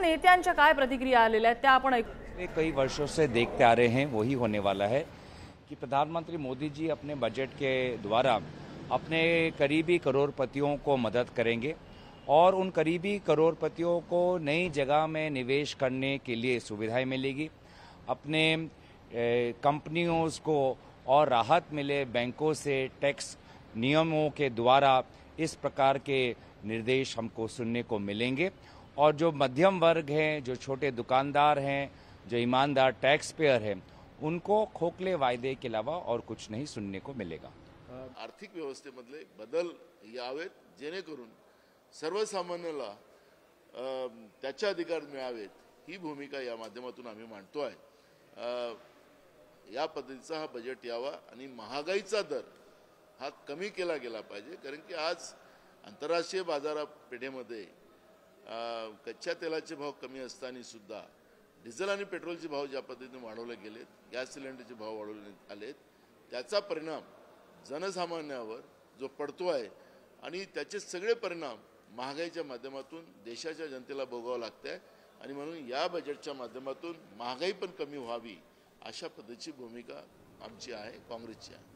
नेत्यांच्या काय प्रतिक्रिया आलेल्या आहेत त्या आपण ऐकू। कई वर्षों से देखते आ रहे हैं वही होने वाला है कि प्रधानमंत्री मोदी जी अपने बजट के द्वारा अपने करीबी करोड़पतियों को मदद करेंगे और उन करीबी करोड़पतियों को नई जगह में निवेश करने के लिए सुविधाएं मिलेगी। अपने कंपनियों को और राहत मिले बैंकों से टैक्स नियमों के द्वारा इस प्रकार के निर्देश हमको सुनने को मिलेंगे और जो मध्यम वर्ग हैं, जो छोटे दुकानदार हैं, जो ईमानदार टैक्स पेयर हैं, उनको खोखले वायदे के अलावा और कुछ नहीं सुनने को मिलेगा। आर्थिक व्यवस्थेमधले बदल यावेत जेणेकरून सर्वसामान्याला त्याचे अधिकार मिळावेत ही भूमिका या माध्यमातून आम्ही मांडतोय। या पद्धतीचा हा बजेट यावा आणि महागाईचा दर हा कमी केला गेला पाहिजे, कारण की आज आंतरराष्ट्रीय बाजारपेठेमध्ये कच्च्या तेलाचे भाव कमी असताना सुद्धा डिझेल आणि पेट्रोलचे भाव ज्या पद्धतीने वाढवले गेलेत, गॅस सिलेंडरचे भाव वाढवण्यात आलेत, त्याचा परिणाम जनसामान्यावर जो पडतो आहे आणि त्याचे सगळे परिणाम महागाईच्या माध्यमातून देशाच्या जनतेला भोगावं लागतंय आणि म्हणून या बजेटच्या माध्यमातून महागाई पण कमी व्हावी अशा पद्धतीची भूमिका आमची आहे, काँग्रेसची आहे।